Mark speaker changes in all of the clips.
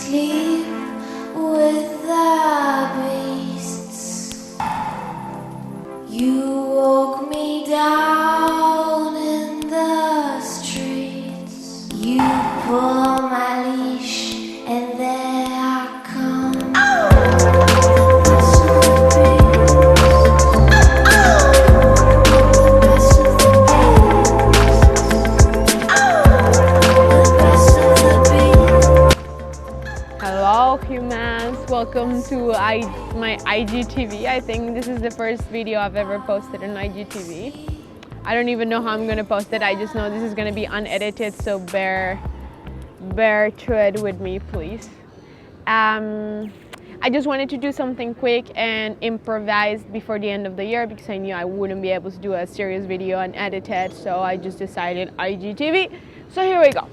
Speaker 1: sleep with the beasts. You woke me down in the streets. You pull on my leash and there I come.
Speaker 2: Hello humans, welcome to my IGTV. I think this is the first video I've ever posted on IGTV. I don't even know how I'm gonna post it. I just know this is gonna be unedited, so bear through it with me, please. I just wanted to do something quick and improvised before the end of the year because I knew I wouldn't be able to do a serious video and edit it, so I just decided IGTV. So here we go.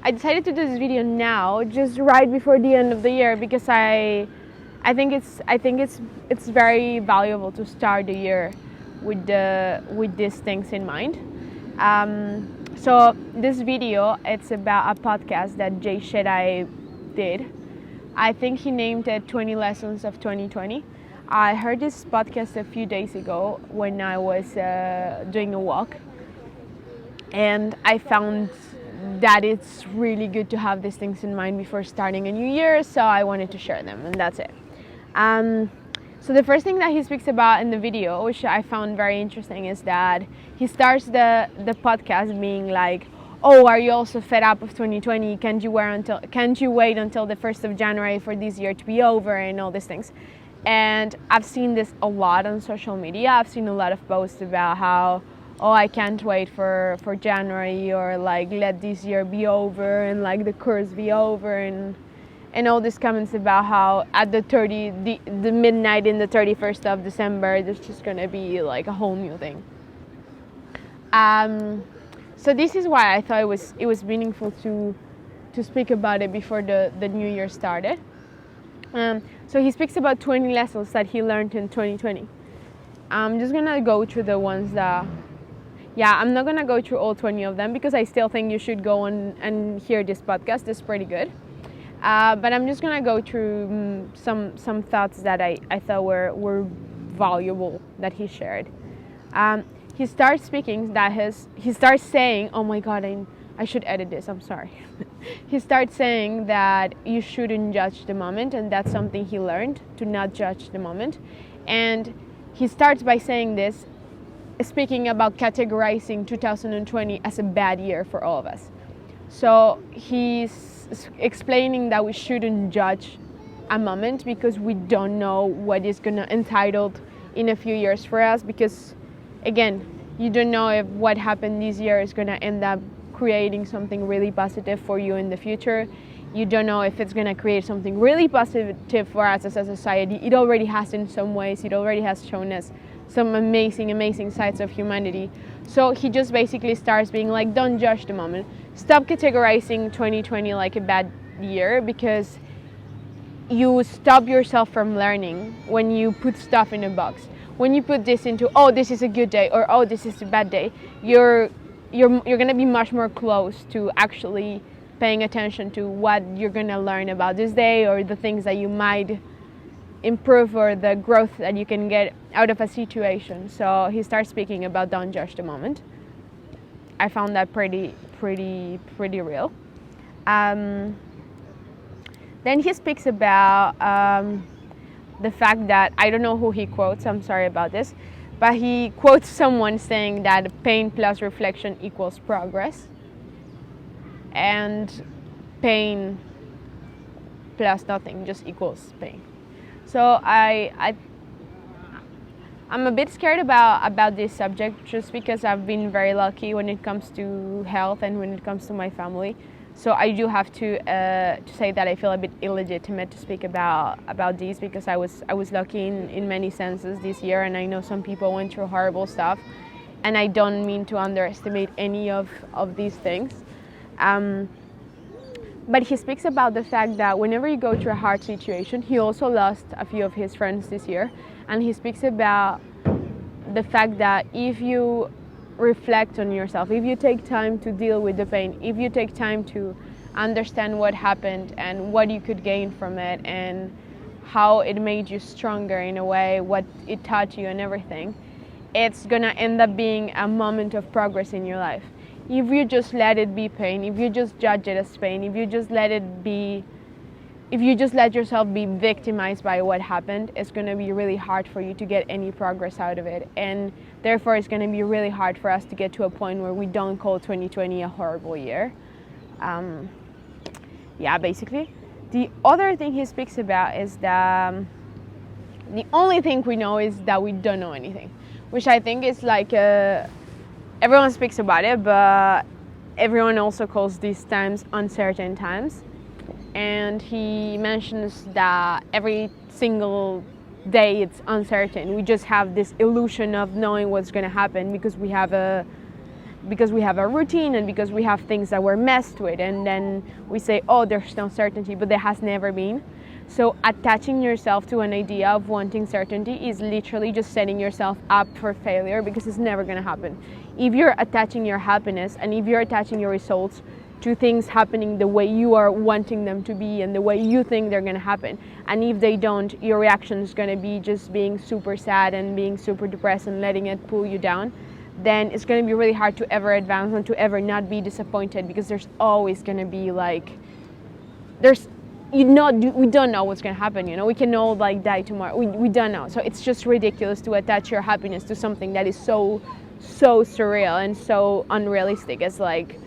Speaker 2: I decided to do this video now, just right before the end of the year, because I think it's very valuable to start the year with these things in mind. So this video, it's about a podcast that Jay Shetty did. I think he named it 20 Lessons of 2020. I heard this podcast a few days ago when I was doing a walk, and I found that it's really good to have these things in mind before starting a new year, so I wanted to share them, and that's it. So the first thing that he speaks about in the video, which I found very interesting, is that he starts the podcast being like, oh, are you also fed up of 2020? Can't you wait until the 1st of January for this year to be over, and all these things? And I've seen this a lot on social media. I've seen a lot of posts about how, oh, I can't wait for January, or like, let this year be over, and like the curse be over, and all these comments about how at the midnight in the 31st of December, there's just gonna be like a whole new thing. So this is why I thought it was meaningful to speak about it before the new year started. So he speaks about 20 lessons that he learned in 2020. I'm just gonna go through the ones that, I'm not gonna go through all 20 of them because I still think you should go on and hear this podcast. It's pretty good. But I'm just gonna go through some thoughts that I thought were valuable that he shared. He starts saying, oh my God, I should edit this, I'm sorry. He starts saying that you shouldn't judge the moment, and that's something he learned, to not judge the moment. And he starts by saying this, speaking about categorizing 2020 as a bad year for all of us. So he's explaining that we shouldn't judge a moment because we don't know what is gonna entitled in a few years for us, because again, you don't know if what happened this year is gonna end up creating something really positive for you in the future. You don't know if it's gonna create something really positive for us as a society. It already has in some ways. It already has shown us some amazing sides of humanity. So he just basically starts being like, don't judge the moment. Stop categorizing 2020 like a bad year, because you stop yourself from learning when you put stuff in a box. When you put this into, oh, this is a good day, or oh, this is a bad day, you're gonna be much more close to actually paying attention to what you're gonna learn about this day, or the things that you might improve, or the growth that you can get out of a situation. So he starts speaking about don't judge the moment. I found that pretty real. Then he speaks about the fact that, I don't know who he quotes, I'm sorry about this, but he quotes someone saying that pain plus reflection equals progress, and pain plus nothing just equals pain. So I'm a bit scared about this subject, just because I've been very lucky when it comes to health and when it comes to my family. So I do have to say that I feel a bit illegitimate to speak about these, because I was lucky in many senses this year, and I know some people went through horrible stuff, and I don't mean to underestimate any of these things. But he speaks about the fact that whenever you go through a hard situation, he also lost a few of his friends this year, and he speaks about the fact that if you reflect on yourself, if you take time to deal with the pain, if you take time to understand what happened and what you could gain from it and how it made you stronger in a way, what it taught you and everything, it's gonna end up being a moment of progress in your life. If you just let it be pain, if you just judge it as pain, if you just let yourself be victimized by what happened, it's going to be really hard for you to get any progress out of it. And therefore, it's going to be really hard for us to get to a point where we don't call 2020 a horrible year. Basically. The other thing he speaks about is that the only thing we know is that we don't know anything, which I think is like everyone speaks about it, but everyone also calls these times uncertain times. And he mentions that every single day it's uncertain. We just have this illusion of knowing what's going to happen because we have a routine and because we have things that we're messed with, and then we say, oh, there's no certainty, but there has never been. So attaching yourself to an idea of wanting certainty is literally just setting yourself up for failure, because it's never going to happen. If you're attaching your happiness and if you're attaching your results to things happening the way you are wanting them to be and the way you think they're going to happen, and if they don't, your reaction is going to be just being super sad and being super depressed and letting it pull you down, then it's going to be really hard to ever advance and to ever not be disappointed, because there's always going to be like, we don't know what's going to happen, we can all like die tomorrow, we don't know. So it's just ridiculous to attach your happiness to something that is so surreal and so unrealistic as like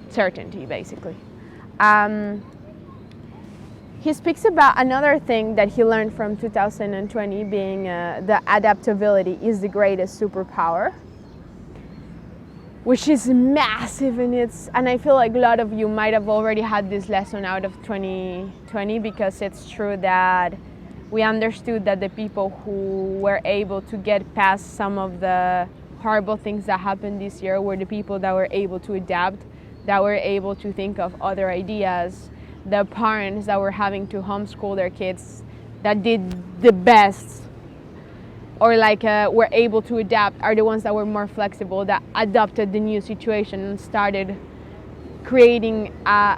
Speaker 2: certainty, basically. He speaks about another thing that he learned from 2020 being the adaptability is the greatest superpower, which is massive. And I feel like a lot of you might have already had this lesson out of 2020, because it's true that we understood that the people who were able to get past some of the horrible things that happened this year were the people that were able to adapt, that were able to think of other ideas. The parents that were having to homeschool their kids that did the best, or were able to adapt, are the ones that were more flexible, that adopted the new situation and started creating a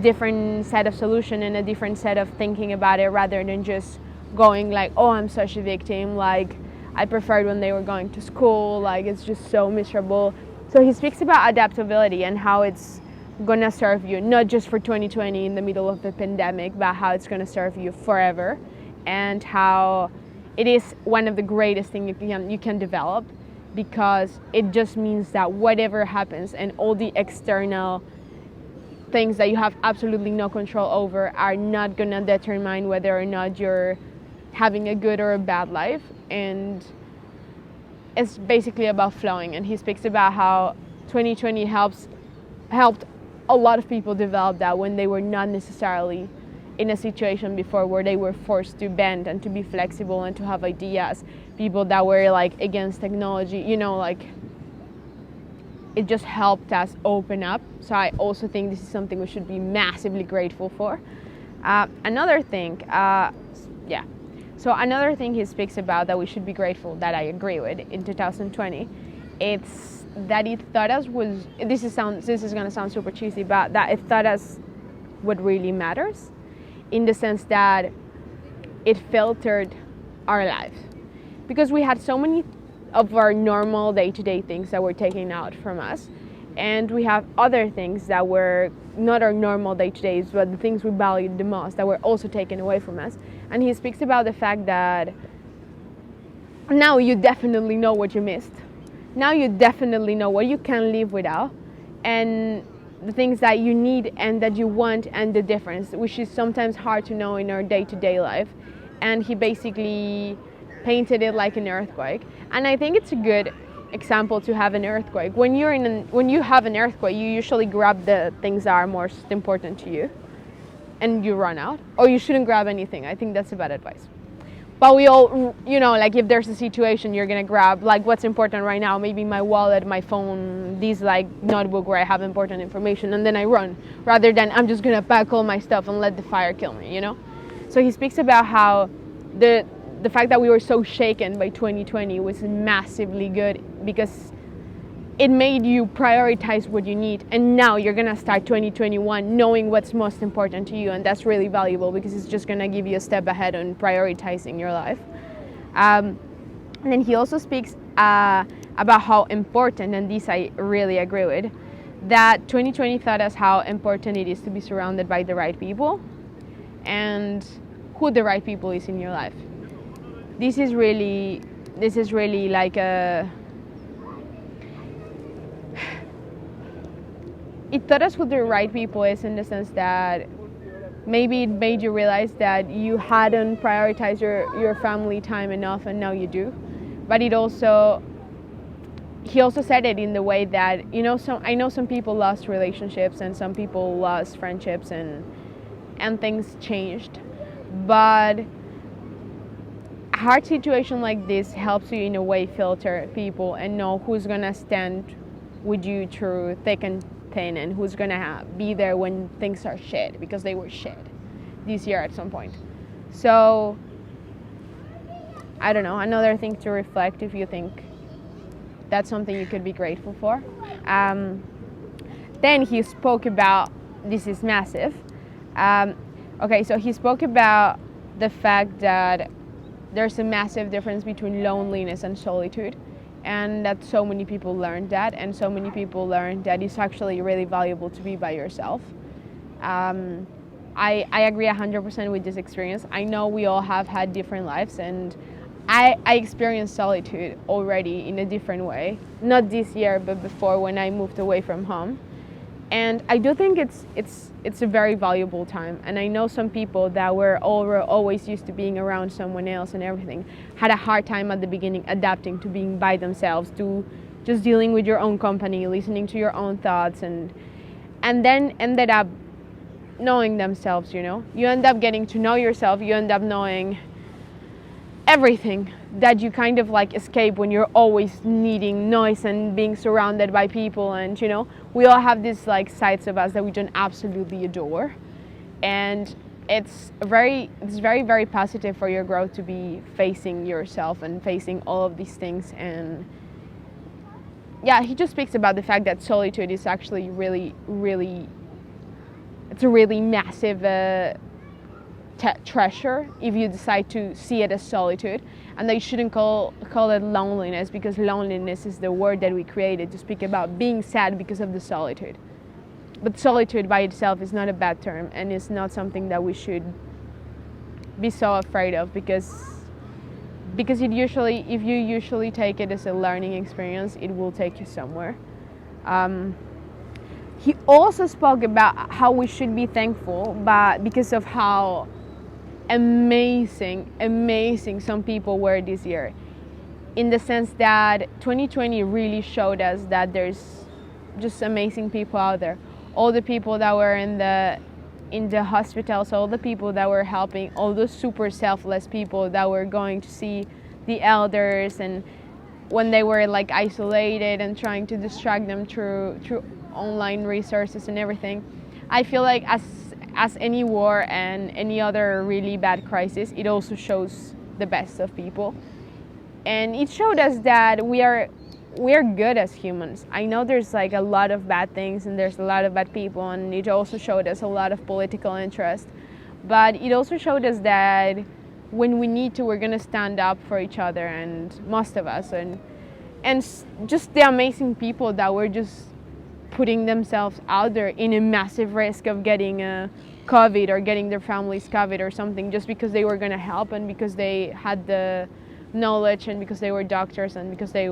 Speaker 2: different set of solution and a different set of thinking about it, rather than just going like, oh, I'm such a victim, like I preferred when they were going to school, like it's just so miserable. So he speaks about adaptability and how it's gonna serve you, not just for 2020 in the middle of the pandemic, but how it's gonna serve you forever, and how it is one of the greatest things you can develop, because it just means that whatever happens and all the external things that you have absolutely no control over are not gonna determine whether or not you're having a good or a bad life. And it's basically about flowing. And he speaks about how 2020 helped a lot of people develop that when they were not necessarily in a situation before where they were forced to bend and to be flexible and to have ideas. People that were like against technology, it just helped us open up. So I also think this is something we should be massively grateful for. Another thing he speaks about that we should be grateful, that I agree with, in 2020, it's that it taught us this is going to sound super cheesy, but that it taught us what really matters, in the sense that it filtered our life, because we had so many of our normal day-to-day things that were taken out from us, and we have other things that were not our normal day-to-days, but the things we valued the most that were also taken away from us. And he speaks about the fact that now you definitely know what you missed. Now you definitely know what you can live without, and the things that you need and that you want, and the difference, which is sometimes hard to know in our day-to-day life. And he basically painted it like an earthquake. And I think it's a good example to have an earthquake. When you have an earthquake, you usually grab the things that are most important to you, and you run out. Or you shouldn't grab anything. I think that's a bad advice. But we all, if there's a situation, you're gonna grab like what's important right now, maybe my wallet, my phone, this notebook where I have important information, and then I run, rather than I'm just gonna pack all my stuff and let the fire kill me, So he speaks about how the fact that we were so shaken by 2020 was massively good, because it made you prioritize what you need, and now you're gonna start 2021 knowing what's most important to you, and that's really valuable because it's just gonna give you a step ahead on prioritizing your life. And then he also speaks about how important, and this I really agree with, that 2020 taught us how important it is to be surrounded by the right people and who the right people is in your life. This is really like it taught us who the right people is, in the sense that maybe it made you realize that you hadn't prioritized your family time enough, and now you do. But he also said it in the way that, I know some people lost relationships and some people lost friendships and things changed. But a hard situation like this helps you in a way filter people and know who's gonna stand with you through thick and thin, and who's gonna be there when things are shit, because they were shit this year at some point. So I don't know, another thing to reflect if you think that's something you could be grateful for. Then he spoke about, this is massive. So he spoke about the fact that there's a massive difference between loneliness and solitude, and that so many people learned that, and so many people learned that it's actually really valuable to be by yourself. I agree 100% with this experience. I know we all have had different lives, and I experienced solitude already in a different way. Not this year, but before, when I moved away from home. And I do think it's a very valuable time. And I know some people that were always used to being around someone else and everything had a hard time at the beginning adapting to being by themselves, to just dealing with your own company, listening to your own thoughts, and then ended up knowing themselves. You end up getting to know yourself. You end up knowing everything that you kind of like escape when you're always needing noise and being surrounded by people. And we all have these like sides of us that we don't absolutely adore, and it's very very positive for your growth to be facing yourself and facing all of these things. And yeah, he just speaks about the fact that solitude is actually really it's a really massive treasure if you decide to see it as solitude, and that you shouldn't call it loneliness, because loneliness is the word that we created to speak about being sad because of the solitude. But solitude by itself is not a bad term, and it's not something that we should be so afraid of, because if you usually take it as a learning experience, it will take you somewhere. He also spoke about how we should be thankful, but because of how amazing some people were this year, in the sense that 2020 really showed us that there's just amazing people out there. All the people that were in the hospitals, all the people that were helping, all those super selfless people that were going to see the elders, and when they were like isolated and trying to distract them through online resources and everything. I feel like as any war and any other really bad crisis, it also shows the best of people, and it showed us that we are good as humans. I know there's like a lot of bad things and there's a lot of bad people, and it also showed us a lot of political interest, but it also showed us that when we need to, we're gonna stand up for each other, and most of us, and just the amazing people that were just putting themselves out there in a massive risk of getting COVID or getting their families COVID or something, just because they were going to help, and because they had the knowledge, and because they were doctors, and because they...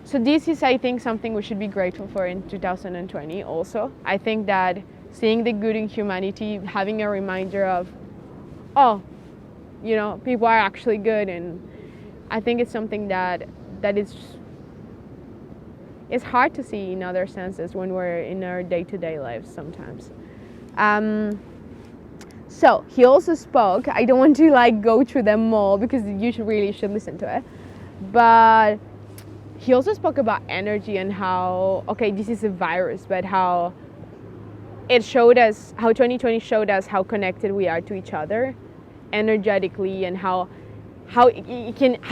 Speaker 2: So this is, I think, something we should be grateful for in 2020 also. I think that seeing the good in humanity, having a reminder of, people are actually good, and I think it's something that it's hard to see in other senses when we're in our day-to-day lives sometimes. So he also spoke, I don't want to go through them all because you really should listen to it, but he also spoke about energy and how, this is a virus, but how it showed us, how 2020 showed us how connected we are to each other energetically, and how how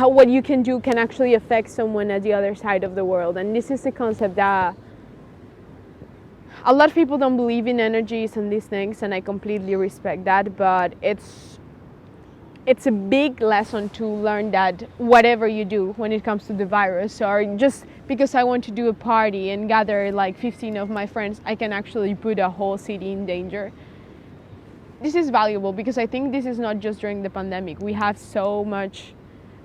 Speaker 2: what you can do can actually affect someone at the other side of the world. And this is a concept that a lot of people don't believe in energies and these things, and I completely respect that, but it's a big lesson to learn that whatever you do when it comes to the virus, or just because I want to do a party and gather like 15 of my friends, I can actually put a whole city in danger. This is valuable because I think this is not just during the pandemic. We have so much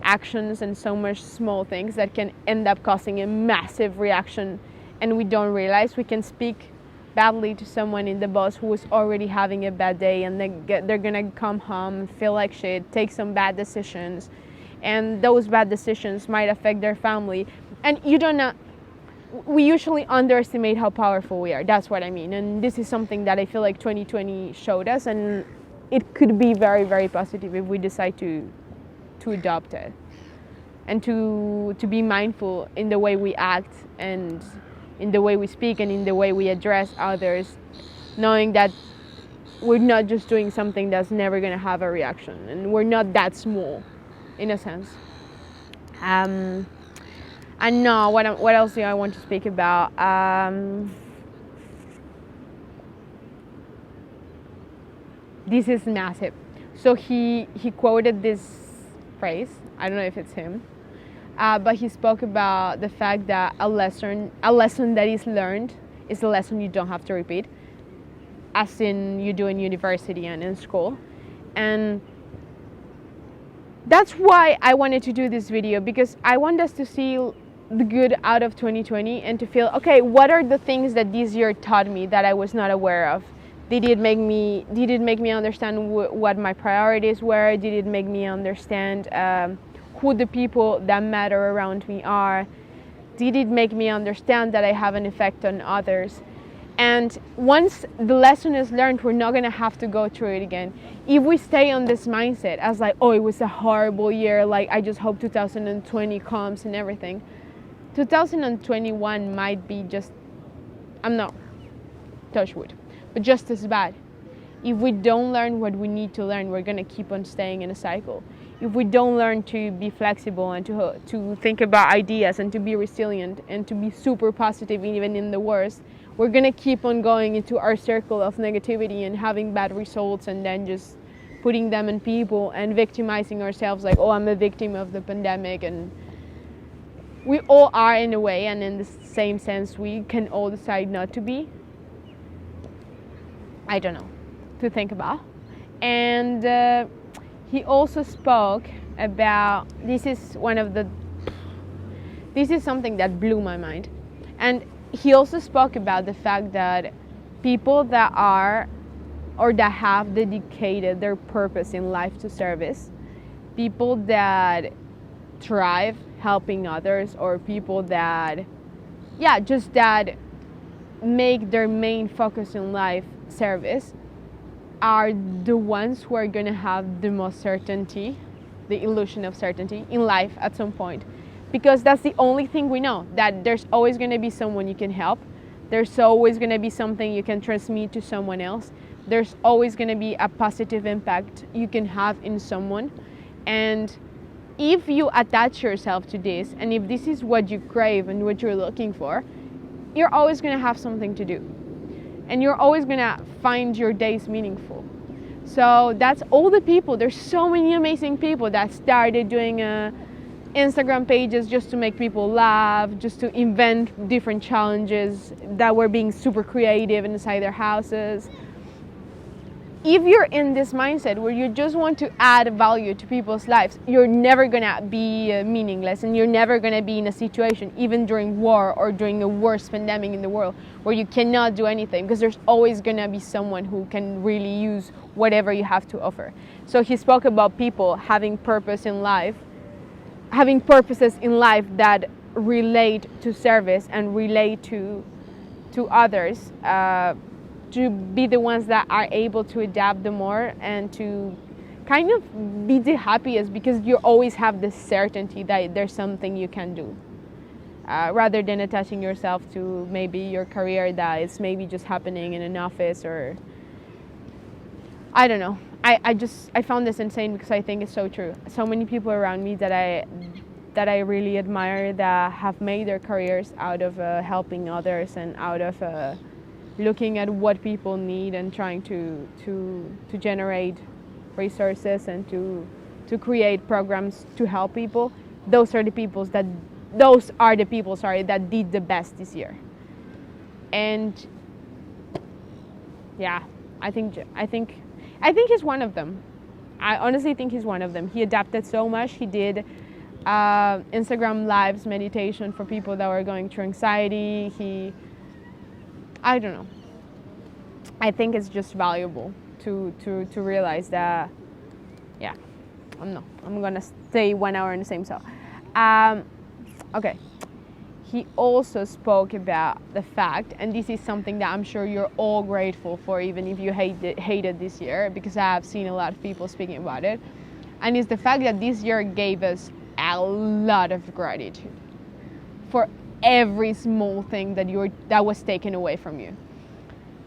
Speaker 2: actions and so much small things that can end up causing a massive reaction, and we don't realize. We can speak badly to someone in the bus who is already having a bad day, and they're gonna come home, feel like shit, take some bad decisions, and those bad decisions might affect their family. And you don't know. We usually underestimate how powerful we are. That's what I mean. And this is something that I feel like 2020 showed us, and it could be very, very positive if we decide to adopt it, and to be mindful in the way we act, and in the way we speak, and in the way we address others, knowing that we're not just doing something that's never going to have a reaction, and we're not that small, in a sense. And no, what else do I want to speak about? This is massive. So he quoted this phrase. I don't know if it's him, but he spoke about the fact that a lesson that is learned is a lesson you don't have to repeat, as in you do in university and in school. And that's why I wanted to do this video, because I want us to see the good out of 2020 and to feel, okay, what are the things that this year taught me that I was not aware of? Did it make me understand what my priorities were? Did it make me understand who the people that matter around me are? Did it make me understand that I have an effect on others? And once the lesson is learned, we're not going to have to go through it again. If we stay on this mindset as like, oh, it was a horrible year, like I just hope 2020 comes and everything, 2021 might be just, I'm not, touch wood, but just as bad. If we don't learn what we need to learn, we're going to keep on staying in a cycle. If we don't learn to be flexible and to think about ideas and to be resilient and to be super positive even in the worst, we're going to keep on going into our circle of negativity and having bad results, and then just putting them on people and victimizing ourselves like, oh, I'm a victim of the pandemic. And we all are in a way, and in the same sense, we can all decide not to be. I don't know, to think about. And he also spoke about, this is something that blew my mind. And he also spoke about the fact that people that are or that have dedicated their purpose in life to service, people that thrive helping others, or people that, just that make their main focus in life service, are the ones who are going to have the most certainty, the illusion of certainty in life at some point. Because that's the only thing we know, that there's always going to be someone you can help. There's always going to be something you can transmit to someone else. There's always going to be a positive impact you can have in someone. And if you attach yourself to this, and if this is what you crave and what you're looking for, you're always going to have something to do. And you're always going to find your days meaningful. So that's all the people. There's so many amazing people that started doing Instagram pages just to make people laugh, just to invent different challenges, that were being super creative inside their houses. If you're in this mindset where you just want to add value to people's lives, you're never gonna be meaningless, and you're never gonna be in a situation, even during war or during the worst pandemic in the world, where you cannot do anything, because there's always gonna be someone who can really use whatever you have to offer. So he spoke about people having purpose in life, having purposes in life that relate to service and relate to others, to be the ones that are able to adapt the more and to kind of be the happiest, because you always have the certainty that there's something you can do, rather than attaching yourself to maybe your career that is maybe just happening in an office, or I don't know. I found this insane because I think it's so true. So many people around me that I really admire that have made their careers out of helping others and out of looking at what people need and trying to generate resources and to create programs to help people. Those are the people that did the best this year. And yeah, I think he's one of them. I honestly think he's one of them. He adapted so much. He did Instagram lives meditation for people that were going through anxiety. I don't know. I think it's just valuable to realize that. Yeah, I'm gonna stay 1 hour in the same cell. Okay. He also spoke about the fact, and this is something that I'm sure you're all grateful for, even if you hated this year, because I have seen a lot of people speaking about it, and it's the fact that this year gave us a lot of gratitude for every small thing that was taken away from you.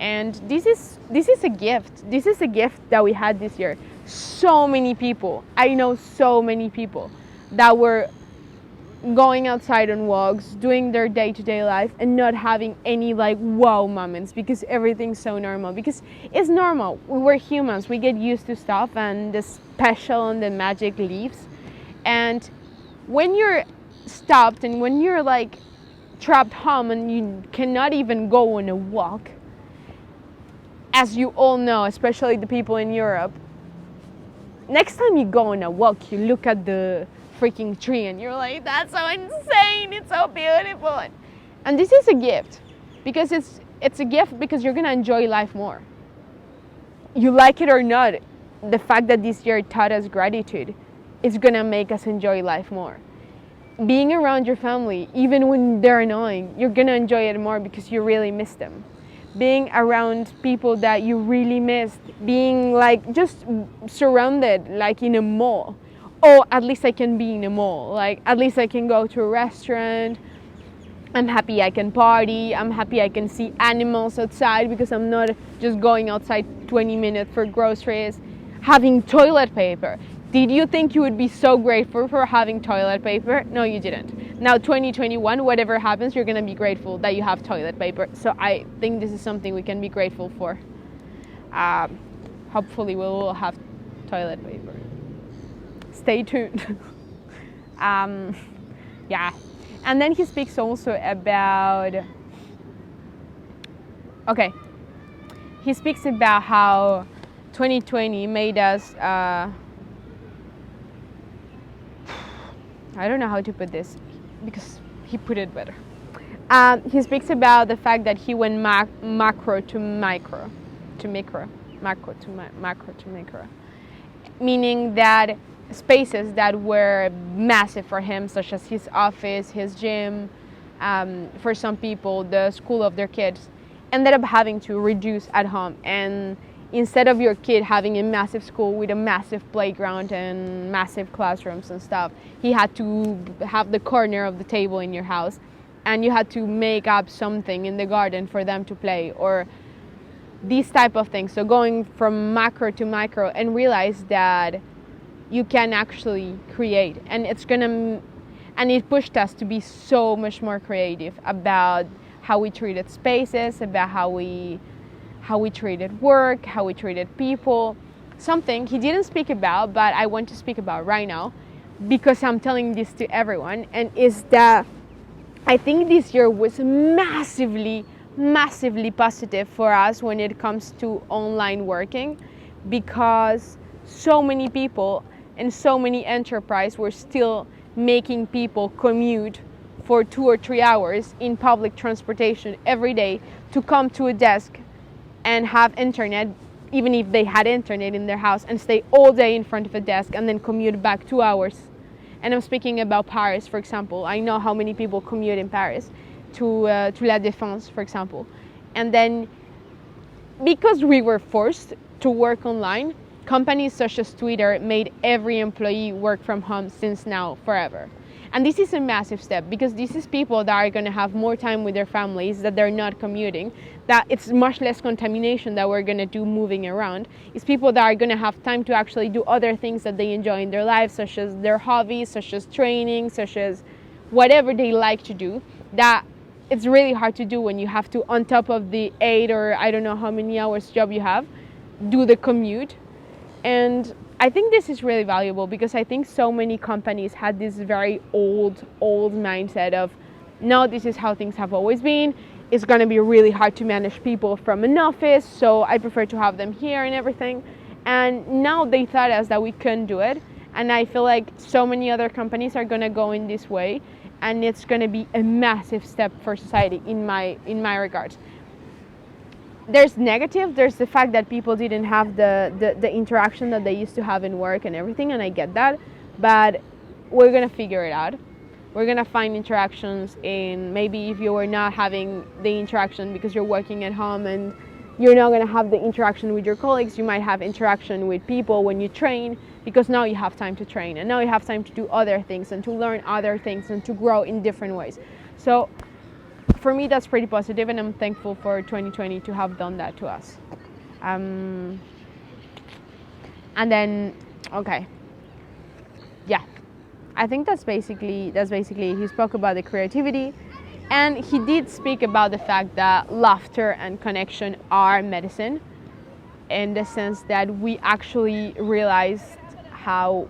Speaker 2: And this is a gift. This is a gift that we had this year. So many people, I know so many people that were going outside on walks, doing their day-to-day life and not having any like wow moments because everything's so normal. Because it's normal. We're humans. We get used to stuff and the special and the magic leaves. And when you're stopped and when you're like trapped home and you cannot even go on a walk, as you all know, especially the people in Europe, next time you go on a walk, you look at the freaking tree and you're like, that's so insane, it's so beautiful. And this is a gift, because it's a gift because you're gonna enjoy life more. You like it or not, the fact that this year taught us gratitude is gonna make us enjoy life more. Being around your family, even when they're annoying, you're gonna enjoy it more because you really miss them. Being around people that you really missed, being like just surrounded like in a mall. Oh, at least I can be in a mall. Like, at least I can go to a restaurant. I'm happy I can party. I'm happy I can see animals outside because I'm not just going outside 20 minutes for groceries. Having toilet paper. Did you think you would be so grateful for having toilet paper? No, you didn't. Now, 2021, whatever happens, you're going to be grateful that you have toilet paper. So I think this is something we can be grateful for. Hopefully, we will have toilet paper. Stay tuned. Yeah. And then he speaks also about, he speaks about how 2020 made us, I don't know how to put this because he put it better. He speaks about the fact that he went macro to micro, to micro, macro to macro to micro, meaning that spaces that were massive for him, such as his office, his gym, for some people, the school of their kids, ended up having to reduce at home. And instead of your kid having a massive school with a massive playground and massive classrooms and stuff, he had to have the corner of the table in your house, and you had to make up something in the garden for them to play, or these type of things. So going from macro to micro and realize that you can actually create, and it pushed us to be so much more creative about how we treated spaces, about how we treated work, how we treated people. Something he didn't speak about, but I want to speak about right now, because I'm telling this to everyone, and is that I think this year was massively positive for us when it comes to online working, because so many people and so many enterprises were still making people commute for 2 or 3 hours in public transportation every day to come to a desk and have internet, even if they had internet in their house, and stay all day in front of a desk and then commute back 2 hours. And I'm speaking about Paris, for example. I know how many people commute in Paris to La Défense, for example. And then because we were forced to work online, companies such as Twitter made every employee work from home since now forever. And this is a massive step, because this is people that are going to have more time with their families, that they're not commuting, that it's much less contamination that we're going to do moving around. It's people that are going to have time to actually do other things that they enjoy in their lives, such as their hobbies, such as training, such as whatever they like to do, that it's really hard to do when you have to, on top of the 8 or I don't know how many hours job you have, do the commute. And I think this is really valuable, because I think so many companies had this very old mindset of, no, this is how things have always been. It's going to be really hard to manage people from an office, so I prefer to have them here and everything. And now they thought us that we couldn't do it. And I feel like so many other companies are going to go in this way, and it's going to be a massive step for society in my regards. There's negative, there's the fact that people didn't have the interaction that they used to have in work and everything, and I get that, but we're gonna figure it out. We're gonna find interactions in, maybe if you were not having the interaction because you're working at home and you're not gonna have the interaction with your colleagues, you might have interaction with people when you train, because now you have time to train, and now you have time to do other things and to learn other things and to grow in different ways. So for me, that's pretty positive, and I'm thankful for 2020 to have done that to us. And then, okay, yeah, I think that's basically he spoke about the creativity, and he did speak about the fact that laughter and connection are medicine, in the sense that we actually realized how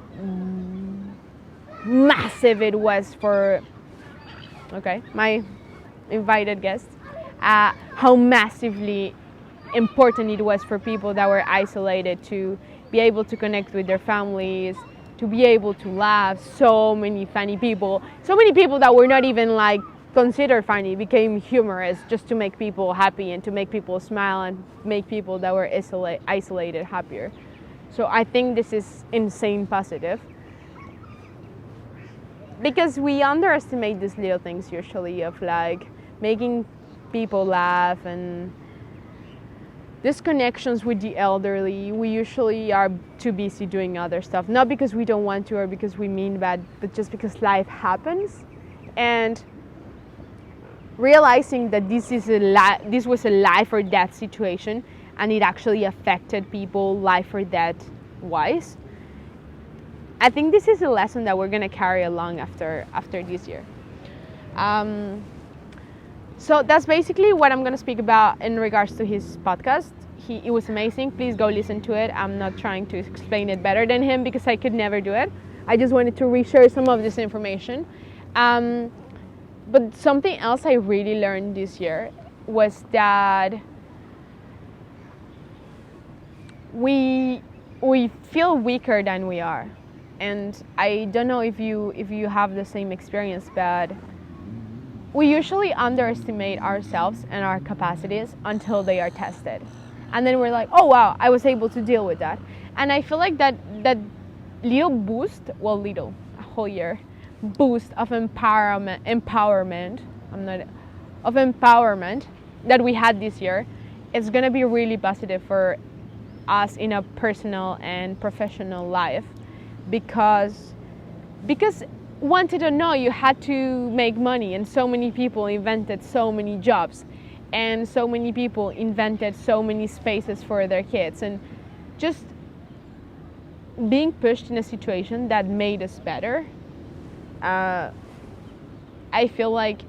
Speaker 2: massive it was for, my invited guests, how massively important it was for people that were isolated to be able to connect with their families, to be able to laugh. So many funny people, so many people that were not even like considered funny became humorous just to make people happy and to make people smile and make people that were isolated happier. So I think this is insane positive, because we underestimate these little things usually, of like making people laugh and these connections with the elderly. We usually are too busy doing other stuff, not because we don't want to or because we mean bad, but just because life happens. And realizing that this was a life or death situation, and it actually affected people life or death wise, I think this is a lesson that we're going to carry along after this year. So that's basically what I'm going to speak about in regards to his podcast. It was amazing. Please go listen to it. I'm not trying to explain it better than him, because I could never do it. I just wanted to reshare some of this information. But something else I really learned this year was that we feel weaker than we are. And I don't know if you have the same experience, but we usually underestimate ourselves and our capacities until they are tested. And then we're like, oh wow, I was able to deal with that. And I feel like that little boost, a whole year boost of empowerment that we had this year, it's gonna be really positive for us in a personal and professional life, because wanted or not, you had to make money, and so many people invented so many jobs, and so many people invented so many spaces for their kids, and just being pushed in a situation that made us better. I feel like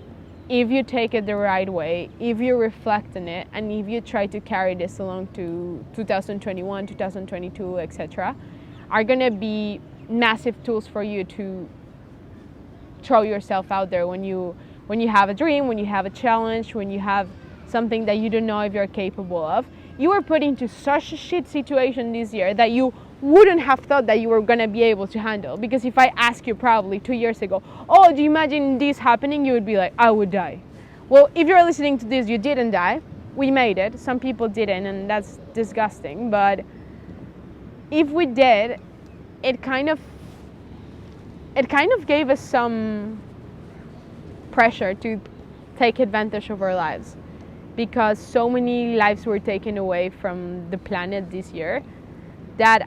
Speaker 2: if you take it the right way, if you reflect on it, and if you try to carry this along to 2021, 2022, etc., are going to be massive tools for you to throw yourself out there when you have a dream, when you have a challenge, when you have something that you don't know if you're capable of. You were put into such a shit situation this year that you wouldn't have thought that you were going to be able to handle. Because if I ask you probably 2 years ago, oh, do you imagine this happening? You would be like, I would die. Well, if you're listening to this, you didn't die. We made it. Some people didn't, and that's disgusting. But if we did, it kind of gave us some pressure to take advantage of our lives, because so many lives were taken away from the planet this year that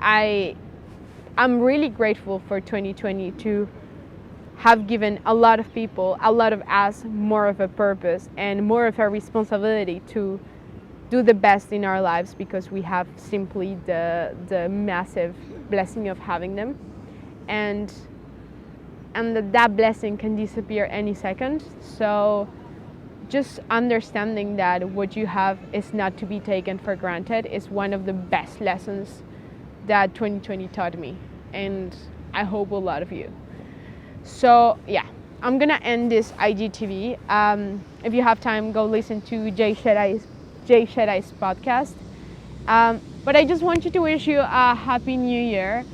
Speaker 2: I'm really grateful for 2020 to have given a lot of people, a lot of us, more of a purpose and more of a responsibility to do the best in our lives, because we have simply the massive blessing of having them, and that blessing can disappear any second. So just understanding that what you have is not to be taken for granted is one of the best lessons that 2020 taught me, and I hope a lot of you. So yeah, I'm gonna end this IGTV. If you have time, go listen to Jay Shetty's podcast. But I just want you to wish you a happy new year.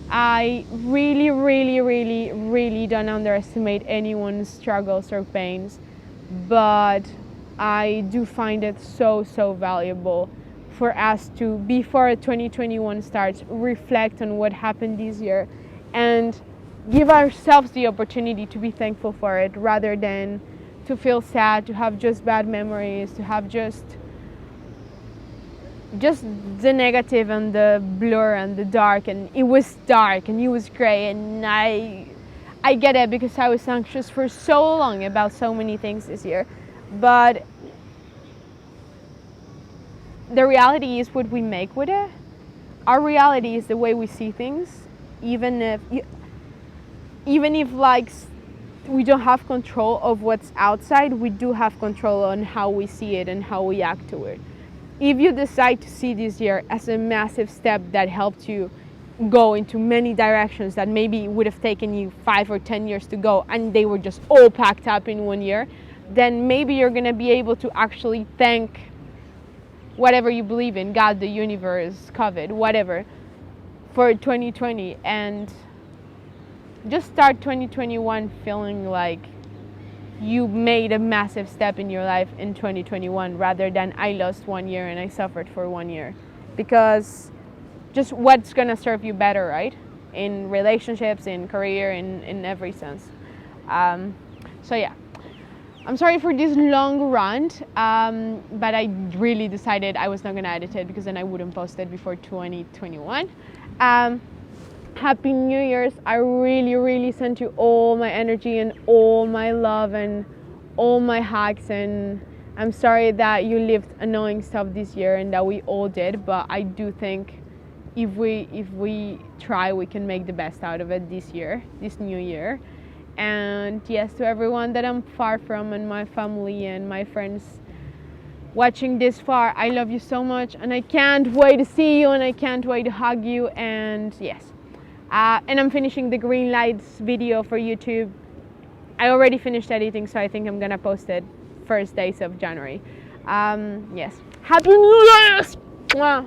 Speaker 2: I really, really, really, really don't underestimate anyone's struggles or pains, but I do find it so, so valuable for us to, before 2021 starts, reflect on what happened this year and give ourselves the opportunity to be thankful for it, rather than to feel sad, to have just bad memories, to have just the negative and the blur and the dark. And it was dark and it was gray, and I get it, because I was anxious for so long about so many things this year. But the reality is what we make with it. Our reality is the way we see things, even if like we don't have control of what's outside, we do have control on how we see it and how we act to it. If you decide to see this year as a massive step that helped you go into many directions that maybe would have taken you 5 or 10 years to go, and they were just all packed up in 1 year, then maybe you're going to be able to actually thank whatever you believe in, God, the universe, COVID, whatever, for 2020, and just start 2021 feeling like you made a massive step in your life in 2021, rather than I lost 1 year and I suffered for 1 year. Because just what's gonna serve you better, right? In relationships, in career, in every sense. So yeah, I'm sorry for this long rant, but I really decided I was not gonna edit it, because then I wouldn't post it before 2021. Happy New Year's. I really, really sent you all my energy and all my love and all my hugs, and I'm sorry that you lived annoying stuff this year, and that we all did, but I do think if we try, we can make the best out of it this year, this new year. And yes, to everyone that I'm far from, and my family and my friends watching this far, I love you so much, and I can't wait to see you, and I can't wait to hug you. And yes, and I'm finishing the green lights video for YouTube. I already finished editing, so I think I'm gonna post it first days of January. Yes, happy New Year's. Mwah.